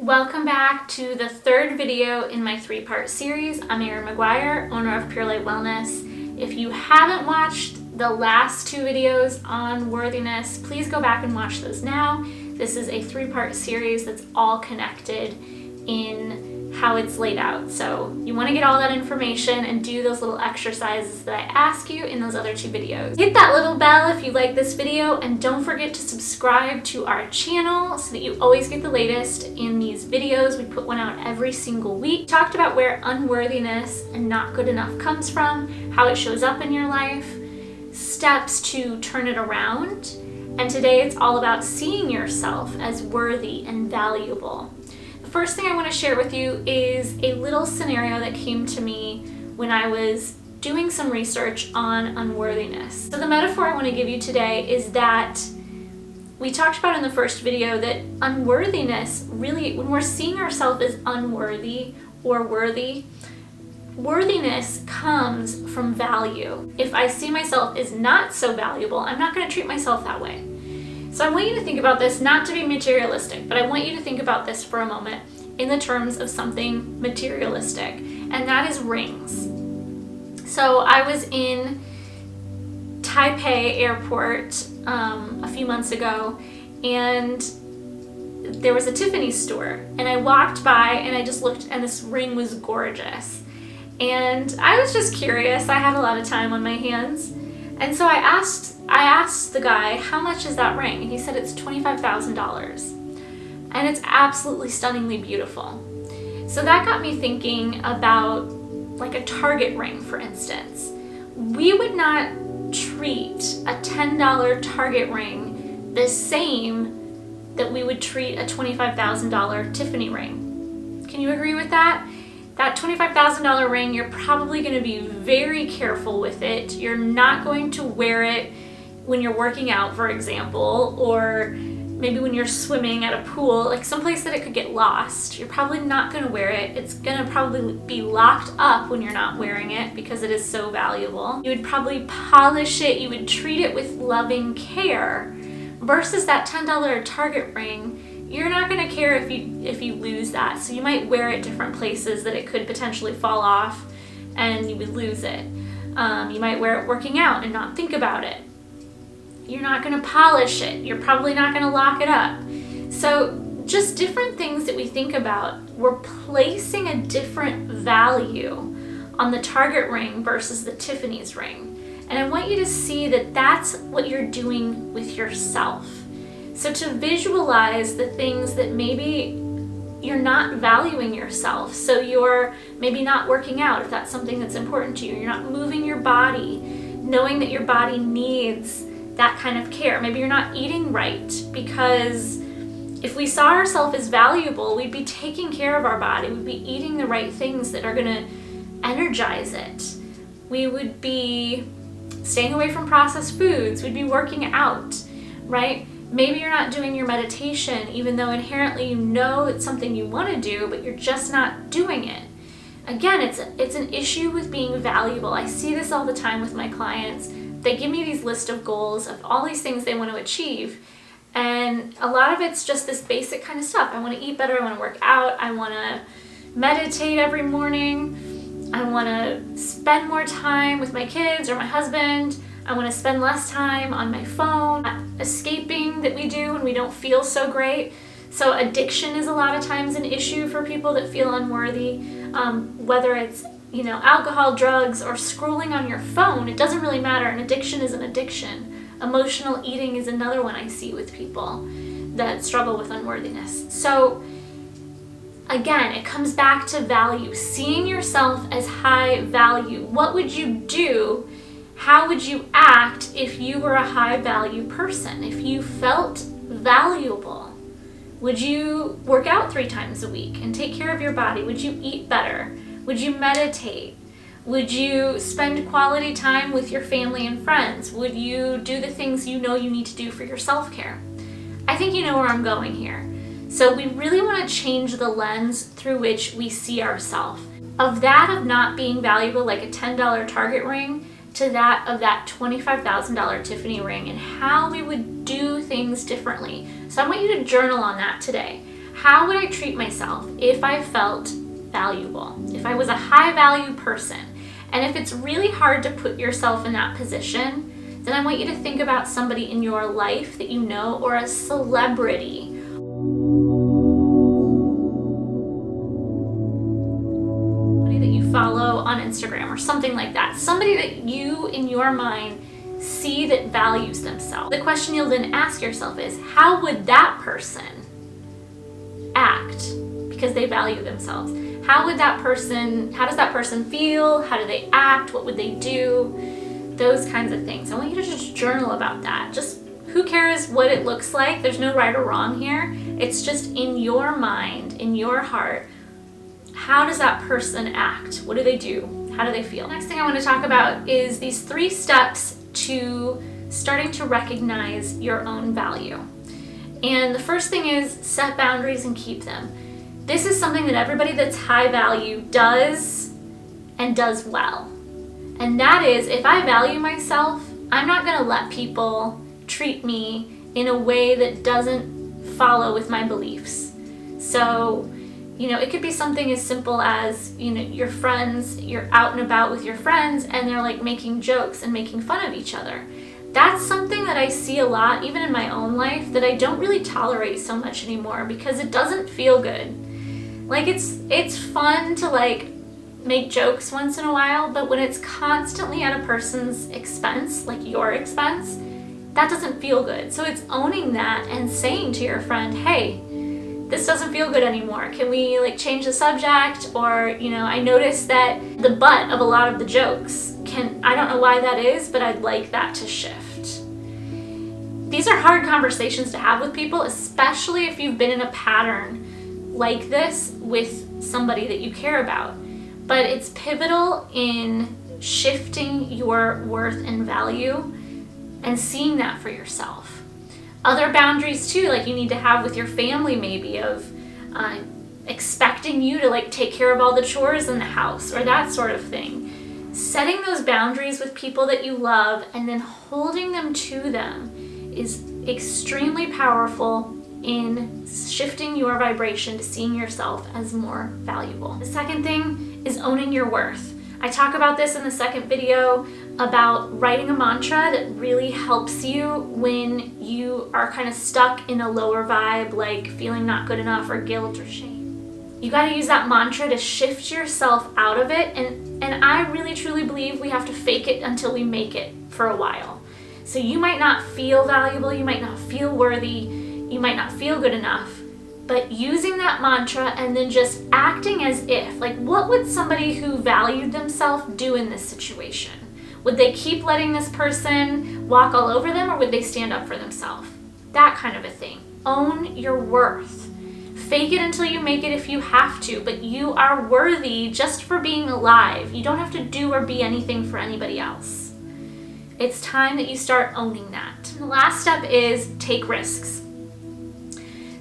Welcome back to the third video in my three-part series. I'm Erin McGuire, owner of Pure Light Wellness. If you haven't watched the last two videos on worthiness, please go back and watch those now. This is a three-part series that's all connected in how it's laid out. So you want to get all that information and do those little exercises that I ask you in those other two videos. Hit that little bell if you like this video, and don't forget to subscribe to our channel so that you always get the latest in these videos. We put one out every single week. We talked about where unworthiness and not good enough comes from, how it shows up in your life, steps to turn it around, and today it's all about seeing yourself as worthy and valuable. The first thing I want to share with you is a little scenario that came to me when I was doing some research on unworthiness. So the metaphor I want to give you today is that we talked about in the first video that unworthiness, really, when we're seeing ourselves as unworthy or worthy, worthiness comes from value. If I see myself as not so valuable, I'm not going to treat myself that way. So I want you to think about this, not to be materialistic, but I want you to think about this for a moment in the terms of something materialistic, and that is rings. So I was in Taipei airport a few months ago, and there was a Tiffany store, and I walked by and I just looked, and this ring was gorgeous. And I was just curious. I had a lot of time on my hands. And so I asked the guy, how much is that ring? And he said it's $25,000. And it's absolutely stunningly beautiful. So that got me thinking about like a Target ring, for instance. We would not treat a $10 Target ring the same that we would treat a $25,000 Tiffany ring. Can you agree with that? That $25,000 ring, you're probably going to be very careful with it. You're not going to wear it when you're working out, for example, or maybe when you're swimming at a pool, like someplace that it could get lost. You're probably not going to wear it. It's going to probably be locked up when you're not wearing it because it is so valuable. You would probably polish it. You would treat it with loving care versus that $10 Target ring. You're not going to care if you lose that. So you might wear it different places that it could potentially fall off and you would lose it. You might wear it working out and not think about it. You're not going to polish it. You're probably not going to lock it up. So just different things that we think about. We're placing a different value on the Target ring versus the Tiffany's ring. And I want you to see that that's what you're doing with yourself. So to visualize the things that maybe you're not valuing yourself. So you're maybe not working out if that's something that's important to you. You're not moving your body, knowing that your body needs that kind of care. Maybe you're not eating right, because if we saw ourselves as valuable, we'd be taking care of our body. We'd be eating the right things that are going to energize it. We would be staying away from processed foods. We'd be working out, right? Maybe you're not doing your meditation, even though inherently you know it's something you want to do, but you're just not doing it. Again, it's an issue with being valuable. I see this all the time with my clients. They give me these list of goals of all these things they want to achieve, and a lot of it's just this basic kind of stuff. I want to eat better, I want to work out, I want to meditate every morning, I want to spend more time with my kids or my husband, I want to spend less time on my phone, escaping that we do when we don't feel so great. So addiction is a lot of times an issue for people that feel unworthy, whether it's alcohol, drugs, or scrolling on your phone. It doesn't really matter. An addiction is an addiction. Emotional eating is another one I see with people that struggle with unworthiness. So again, it comes back to value, seeing yourself as high value. What would you do? How would you act if you were a high value person? If you felt valuable? Would you work out 3 times a week and take care of your body? Would you eat better? Would you meditate? Would you spend quality time with your family and friends? Would you do the things you know you need to do for your self-care? I think you know where I'm going here. So we really want to change the lens through which we see ourselves. Of not being valuable, like a $10 Target ring, to that of that $25,000 Tiffany ring, and how we would do things differently. So I want you to journal on that today. how would I treat myself if I felt valuable, if I was a high value person? And if it's really hard to put yourself in that position, then I want you to think about somebody in your life that you know, or a celebrity. Somebody that you follow on Instagram or something like that. Somebody that you, in your mind, see that values themselves. The question you'll then ask yourself is, how would that person act because they value themselves? How does that person feel? How do they act? What would they do? Those kinds of things. I want you to just journal about that. Just, who cares what it looks like? There's no right or wrong here. It's just in your mind, in your heart, how does that person act? What do they do? How do they feel? Next thing I want to talk about is these 3 steps to starting to recognize your own value. And the first thing is set boundaries and keep them. This is something that everybody that's high value does and does well. And that is, if I value myself, I'm not going to let people treat me in a way that doesn't follow with my beliefs. So, it could be something as simple as, your friends, you're out and about with your friends and they're like making jokes and making fun of each other. That's something that I see a lot, even in my own life, that I don't really tolerate so much anymore because it doesn't feel good. Like, it's fun to make jokes once in a while, but when it's constantly at a person's expense, like your expense, that doesn't feel good. So it's owning that and saying to your friend, hey, this doesn't feel good anymore. Can we change the subject? Or, I noticed that the butt of a lot of the jokes I don't know why that is, but I'd like that to shift. These are hard conversations to have with people, especially if you've been in a pattern like this with somebody that you care about. But it's pivotal in shifting your worth and value and seeing that for yourself. Other boundaries too, you need to have with your family, maybe, of expecting you to take care of all the chores in the house or that sort of thing. Setting those boundaries with people that you love and then holding them to them is extremely powerful in shifting your vibration to seeing yourself as more valuable. The second thing is owning your worth. I talk about this in the second video about writing a mantra that really helps you when you are kind of stuck in a lower vibe, like feeling not good enough or guilt or shame. You got to use that mantra to shift yourself out of it, and I really truly believe we have to fake it until we make it for a while. So you might not feel valuable, you might not feel worthy, you might not feel good enough, but using that mantra and then just acting as if, what would somebody who valued themselves do in this situation? Would they keep letting this person walk all over them, or would they stand up for themselves? That kind of a thing. Own your worth. Fake it until you make it if you have to, but you are worthy just for being alive. You don't have to do or be anything for anybody else. It's time that you start owning that. And the last step is take risks.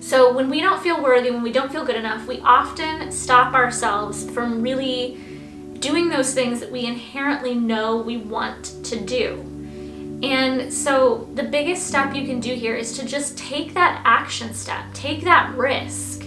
So when we don't feel worthy, when we don't feel good enough, we often stop ourselves from really doing those things that we inherently know we want to do. And so the biggest step you can do here is to just take that action step, take that risk,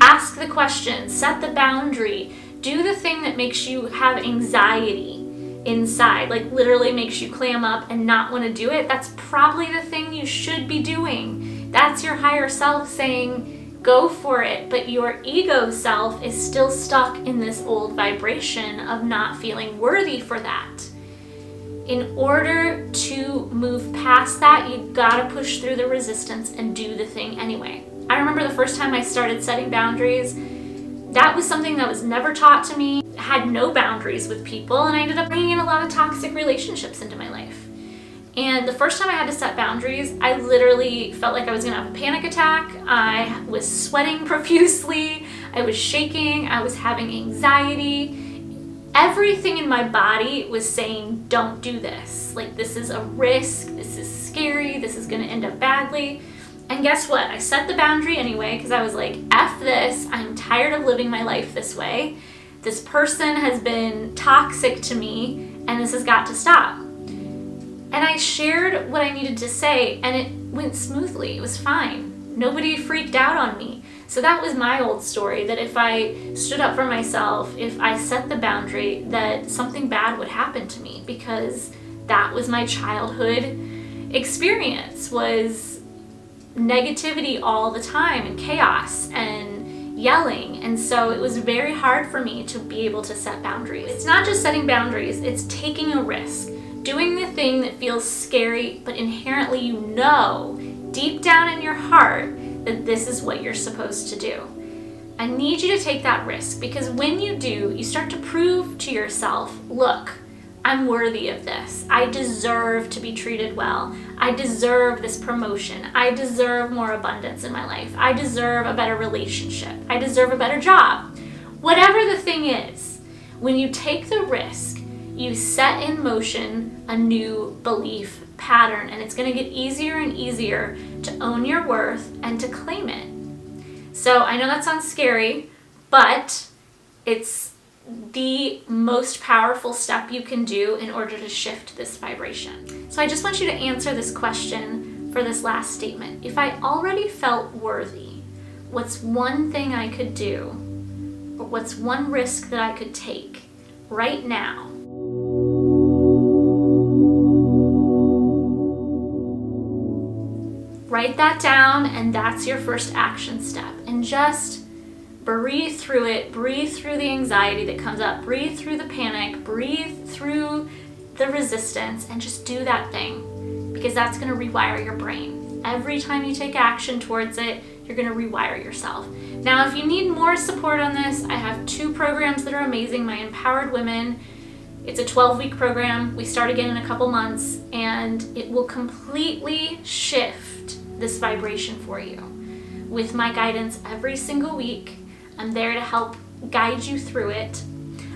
ask the question, set the boundary, do the thing that makes you have anxiety inside, literally makes you clam up and not want to do it. That's probably the thing you should be doing. That's your higher self saying, go for it, but your ego self is still stuck in this old vibration of not feeling worthy for that. In order to move past that, you gotta push through the resistance and do the thing anyway. I remember the first time I started setting boundaries, that was something that was never taught to me. I had no boundaries with people, and I ended up bringing in a lot of toxic relationships into my life. And the first time I had to set boundaries, I literally felt like I was gonna have a panic attack. I was sweating profusely, I was shaking, I was having anxiety. Everything in my body was saying, don't do this. This is a risk, this is scary, this is gonna end up badly. And guess what? I set the boundary anyway, because I was like, F this, I'm tired of living my life this way. This person has been toxic to me, and this has got to stop. And I shared what I needed to say, and it went smoothly. It was fine. Nobody freaked out on me. So that was my old story, that if I stood up for myself, if I set the boundary, that something bad would happen to me, because that was my childhood experience, was negativity all the time and chaos and yelling. And so it was very hard for me to be able to set boundaries. It's not just setting boundaries, it's taking a risk, doing the thing that feels scary, but inherently you know deep down in your heart that this is what you're supposed to do. I need you to take that risk, because when you do, you start to prove to yourself, look, I'm worthy of this. I deserve to be treated well. I deserve this promotion. I deserve more abundance in my life. I deserve a better relationship. I deserve a better job. Whatever the thing is, when you take the risk, you set in motion a new belief pattern, and it's going to get easier and easier to own your worth and to claim it. So I know that sounds scary, but it's the most powerful step you can do in order to shift this vibration. So I just want you to answer this question for this last statement. If I already felt worthy, what's one thing I could do, or what's one risk that I could take right now? Write that down, and that's your first action step. And just breathe through it, breathe through the anxiety that comes up, breathe through the panic, breathe through the resistance, and just do that thing, because that's going to rewire your brain. Every time you take action towards it, you're going to rewire yourself. Now, if you need more support on this, I have 2 programs that are amazing. My Empowered Women, it's a 12-week program. We start again in a couple months, and it will completely shift this vibration for you. With my guidance every single week, I'm there to help guide you through it.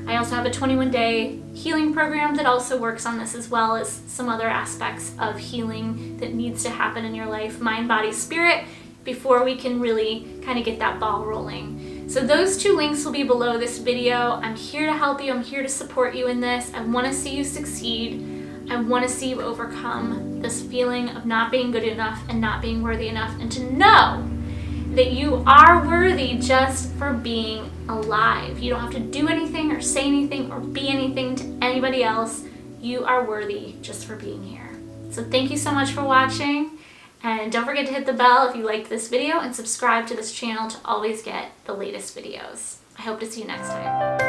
I also have a 21-day healing program that also works on this, as well as some other aspects of healing that needs to happen in your life, mind, body, spirit, before we can really kind of get that ball rolling. So those 2 links will be below this video. I'm here to help you. I'm here to support you in this. I want to see you succeed. I want to see you overcome this feeling of not being good enough and not being worthy enough, and to know that you are worthy just for being alive. You don't have to do anything or say anything or be anything to anybody else. You are worthy just for being here. So thank you so much for watching, and don't forget to hit the bell if you liked this video, and subscribe to this channel to always get the latest videos. I hope to see you next time.